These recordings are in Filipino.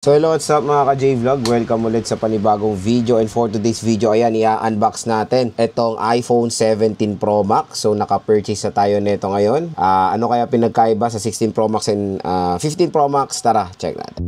So hello, what's up mga ka-J-Vlog? Welcome ulit sa panibagong video, and for today's video, ayan, i-unbox natin itong iPhone 17 Pro Max. So naka-purchase na tayo nito ngayon. Ano kaya pinagkaiba sa 16 Pro Max and 15 Pro Max? Tara, check natin.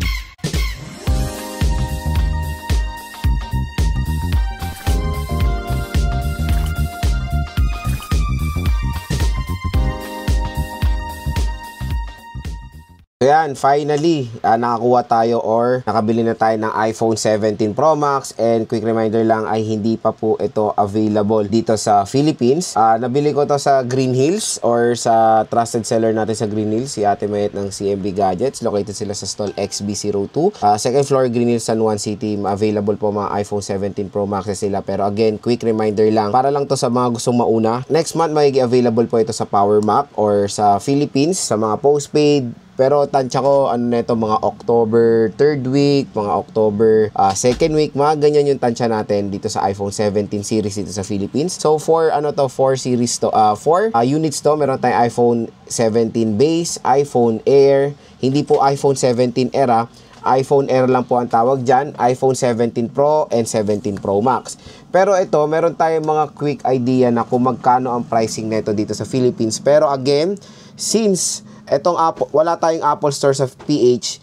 So yan, finally, nakakuha tayo or nakabili na tayo ng iPhone 17 Pro Max, and quick reminder lang ay hindi pa po ito available dito sa Philippines. Nabili ko to sa Green Hills or sa trusted seller natin sa Green Hills, si Ate Mayet ng CMB Gadgets. Located sila sa stall XB02. Second floor, Green Hills, San Juan City. Available po mga iPhone 17 Pro Max sila. Pero again, quick reminder lang, para lang to sa mga gustong mauna. Next month, magiging available po ito sa Power Mac or sa Philippines, sa mga postpaid. Pero tansya ko, ano neto, mga October 3rd week, mga October 2nd week, mga ganyan yung tansya natin dito sa iPhone 17 series dito sa Philippines. So for 4 series to, 4 units to, meron tayong iPhone 17 base, iPhone Air, hindi po iPhone 17 era, iPhone Air lang po ang tawag dyan, iPhone 17 Pro and 17 Pro Max. Pero ito, meron tayong mga quick idea na kung magkano ang pricing neto dito sa Philippines. Pero again, since etong Apple, wala tayong Apple Store sa PH,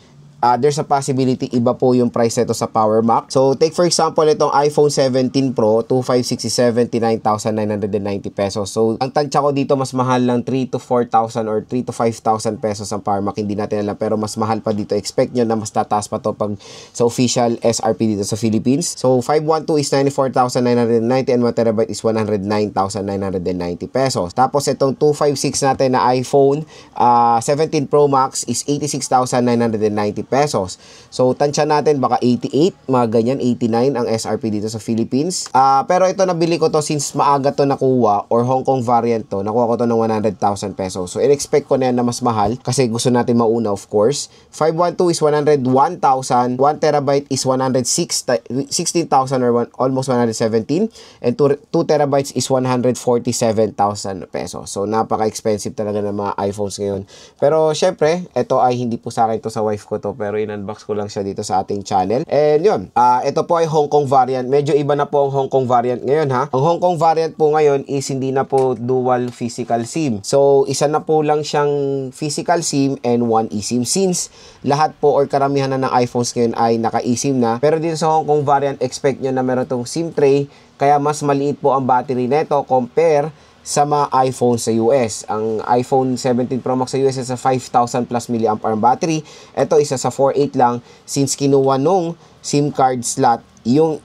there's a possibility iba po yung price nito sa Power Mac. So, take for example, itong iPhone 17 Pro, 256 79,990 pesos. So, ang tansya ko dito, mas mahal lang 3 to 4,000 or 3 to 5,000 pesos ang Power Mac. Hindi natin alam, pero mas mahal pa dito. Expect nyo na mas tataas pa to pag sa official SRP dito sa Philippines. So, 512 is 94,990 and 1TB is 109,990 pesos. Tapos, itong 256 natin na iPhone 17 Pro Max is 86,990 pesos. So, tansya natin baka 88, mga ganyan, 89 ang SRP dito sa Philippines. Pero ito, nabili ko to since maaga to nakuha or Hong Kong variant to. Nakuha ko to ng 100,000 pesos. So, in-expect ko na yan na mas mahal kasi gusto natin mauna, of course. 512 is 101,000. 1TB is 16,000 or almost 117. And 2TB is 147,000 pesos. So, napaka-expensive talaga ng mga iPhones ngayon. Pero, syempre, ito ay hindi po sa akin to, sa wife ko to. Pero in-unbox ko lang siya dito sa ating channel. And yun, ito po ay Hong Kong variant. Medyo iba na po ang Hong Kong variant ngayon, ha. Ang Hong Kong variant po ngayon is hindi na po dual physical SIM. So, isa na po lang siyang physical SIM and one eSIM. Since lahat po or karamihan na ng iPhones ngayon ay naka-eSIM na. Pero dito sa Hong Kong variant, expect nyo na meron tong SIM tray. Kaya mas maliit po ang battery neto compare sa mga iPhone sa US. Ang iPhone 17 Pro Max sa US is sa 5,000 plus mAh ang battery. Ito isa sa 4.8 lang since kinuha nung SIM card slot yung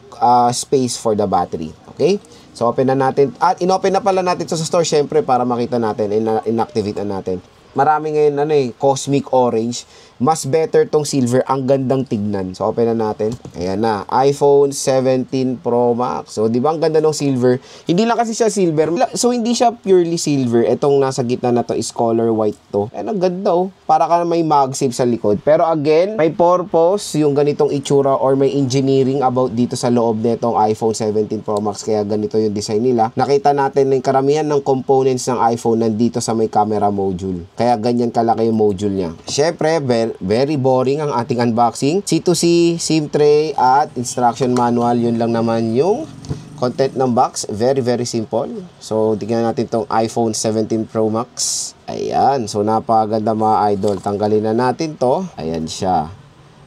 space for the battery. Okay? So, open na natin. At inopen na pala natin ito sa store syempre para makita natin, inactivate na natin. Marami ngayon cosmic orange. Mas better tong silver, ang gandang tignan. So, open na natin. Ayan na, iPhone 17 Pro Max. So, di ba ang ganda ng silver? Hindi lang kasi siya silver. So, hindi siya purely silver. Itong nasa gitna na to is color white to. Ayan, ang ganda oh. Para ka may MagSafe sa likod. Pero again, may purpose yung ganitong itsura or may engineering about dito sa loob nitong iPhone 17 Pro Max. Kaya ganito yung design nila. Nakita natin na yung karamihan ng components ng iPhone nandito sa may camera module. Kaya ganyan kalaki yung module niya. Syempre, very boring ang ating unboxing. C2C, SIM tray, at instruction manual. Yun lang naman yung content ng box. Very simple. So, tingnan natin tong iPhone 17 Pro Max. Ayan. So, napakaganda mga idol. Tanggalin na natin to. Ayan siya.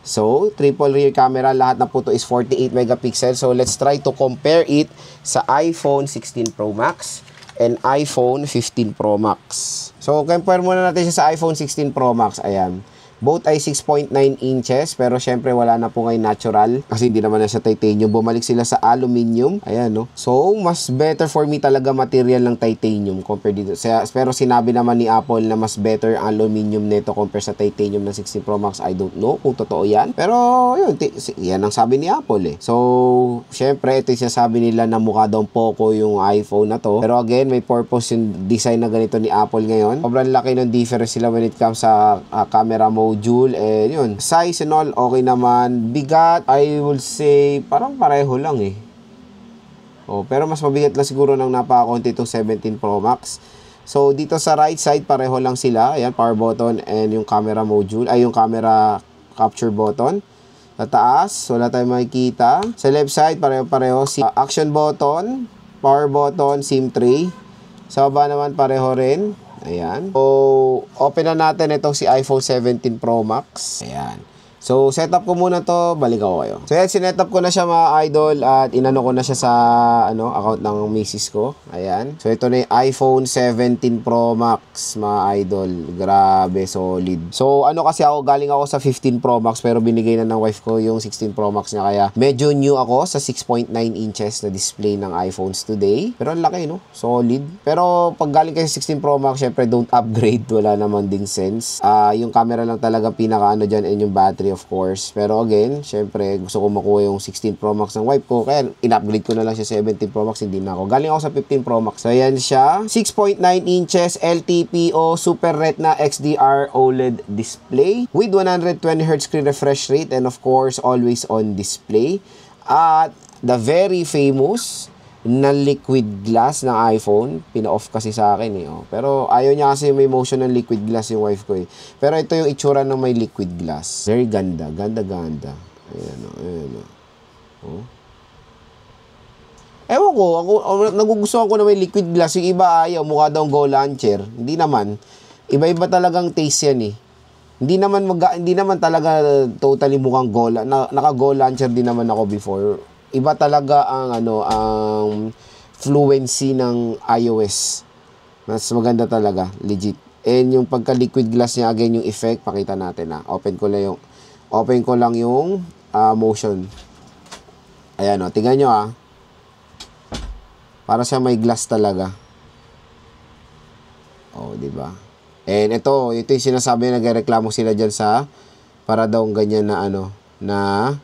So, triple rear camera. Lahat na po to is 48 megapixels. So, let's try to compare it sa iPhone 16 Pro Max and iPhone 15 Pro Max. So, compare muna natin siya sa iPhone 16 Pro Max. Ayan. Both ay 6.9 inches, pero syempre wala na po ngayon natural kasi hindi naman na sa titanium. Bumalik sila sa aluminum. Ayan, no? So, mas better for me talaga material ng titanium compared dito. Pero sinabi naman ni Apple na mas better ang aluminum nito compare sa titanium ng 16 Pro Max. I don't know kung totoo yan. Pero, yun, yan ang sabi ni Apple eh. So, syempre, ito yung sabi nila na mukha daw Poco yung iPhone na to. Pero again, may purpose yung design na ganito ni Apple ngayon. Sobrang laki ng difference sila when it comes sa camera module, and yun, size and all, okay naman. Bigat, I will say, parang pareho lang eh. Pero mas mabigat lang siguro ng napakakonti itong 17 Pro Max. So, dito sa right side, pareho lang sila. Ayan, power button and yung camera module, ay yung camera capture button. Sa taas, wala tayong makikita. Sa left side, pareho-pareho. Action button, power button, SIM tray. Sa baba naman, pareho rin. Ayan. So, open na natin itong si iPhone 17 Pro Max. Ayan. So, setup ko muna to, balik ako kayo. So, yan, sinetup ko na siya mga idol at inano ko na siya sa account ng misis ko. Ayan. So, ito na yung iPhone 17 Pro Max, mga idol. Grabe, solid. So, kasi ako, galing ako sa 15 Pro Max pero binigay na ng wife ko yung 16 Pro Max niya. Kaya, medyo new ako sa 6.9 inches na display ng iPhones today. Pero ang laki, no? Solid. Pero, pag galing kayo sa 16 Pro Max, syempre, don't upgrade. Wala naman ding sense. Yung camera lang talaga pinaka dyan and yung battery of course. Pero again, syempre, gusto ko makuha yung 16 Pro Max ng wife ko. Kaya, in-upgrade ko na lang siya 17 Pro Max. Hindi na ako. Galing ako sa 15 Pro Max. So, yan siya. 6.9 inches LTPO Super Retina XDR OLED display with 120Hz screen refresh rate and of course, always on display. At the very famous na liquid glass ng iPhone. Pina-off kasi sa akin eh. Oh. Pero ayaw niya kasi may motion ng liquid glass yung wife ko eh. Pero ito yung itsura ng may liquid glass. Very ganda. Ganda. Ayan o. Ayan o. Oh. Ewan ko. Nagugustuhan ko na may liquid glass. Yung iba ayaw. Mukha daw Go Launcher. Hindi naman. Iba-iba talagang taste yan eh. Hindi naman talaga totally mukhang Go. Naka-Go Launcher din naman ako before. Iba talaga ang fluency ng iOS. Mas maganda talaga, legit. And yung pagka-liquid glass niya, again, yung effect, pakita natin na. Open ko lang yung motion. Ayan o, tingnan nyo Para siya may glass talaga. Di ba? And ito yung sinasabi na nagreklamo sila dyan para daw ganyan na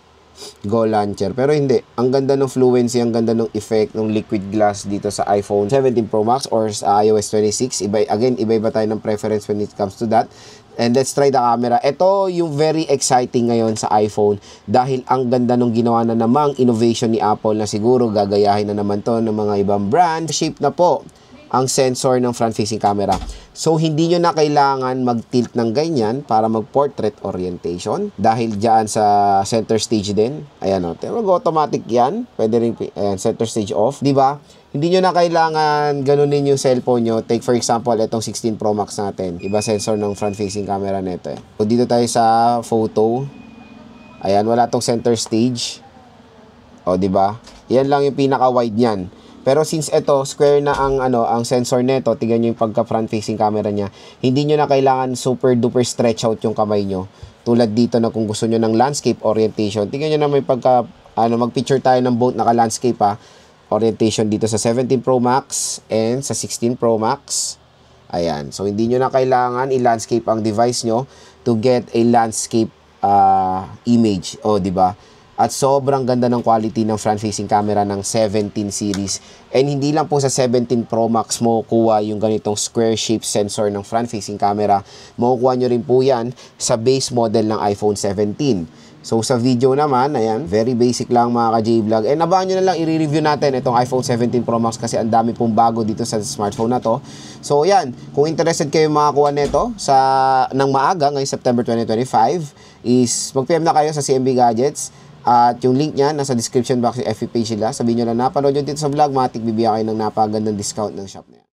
Go Launcher. Pero hindi. Ang ganda ng fluency, ang ganda ng effect ng liquid glass dito sa iPhone 17 Pro Max or sa iOS 26. Iba-iba tayo ng preference when it comes to that. And let's try the camera. Ito yung very exciting ngayon sa iPhone dahil ang ganda nung ginawa na namang innovation ni Apple na siguro gagayahin na naman to ng mga ibang brand. Shape na po ang sensor ng front-facing camera. So, hindi nyo na kailangan mag-tilt ng ganyan para mag-portrait orientation. Dahil dyan sa center stage din. Ayan o. Mag-automatic yan. Pwede rin, ayan, center stage off. Diba? Hindi nyo na kailangan ganunin yung cellphone nyo. Take for example, itong 16 Pro Max natin. Iba sensor ng front-facing camera nito eh. So, dito tayo sa photo. Ayan, wala tong center stage. O, diba? Yan lang yung pinaka-wide niyan. Pero since ito, square na ang sensor nito, tingnan nyo yung pagka front facing camera niya, hindi nyo na kailangan super duper stretch out yung kamay nyo. Tulad dito na kung gusto nyo ng landscape orientation, tingnan nyo na may pagka, mag-picture tayo ng boat naka-landscape orientation dito sa 17 Pro Max and sa 16 Pro Max. Ayan. So, hindi nyo na kailangan i-landscape ang device nyo to get a landscape image. O, diba? At sobrang ganda ng quality ng front-facing camera ng 17 series. And hindi lang po sa 17 Pro Max mo kuha yung ganitong square shape sensor ng front-facing camera. Makukuha nyo rin po yan sa base model ng iPhone 17. So, sa video naman, ayan, very basic lang mga ka-J-Vlog. And abangan nyo na lang, i-review natin itong iPhone 17 Pro Max kasi ang dami pong bago dito sa smartphone na to. So, ayan, kung interested kayo makakuha nito ng maaga ngayong September 2025, is mag-PM na kayo sa CMB Gadgets. At yung link niya, nasa description box yung FB page nila. Sabihin nyo na napanood nyo dito sa vlog, matik bibigyan kayo ng napagandang discount ng shop na yan.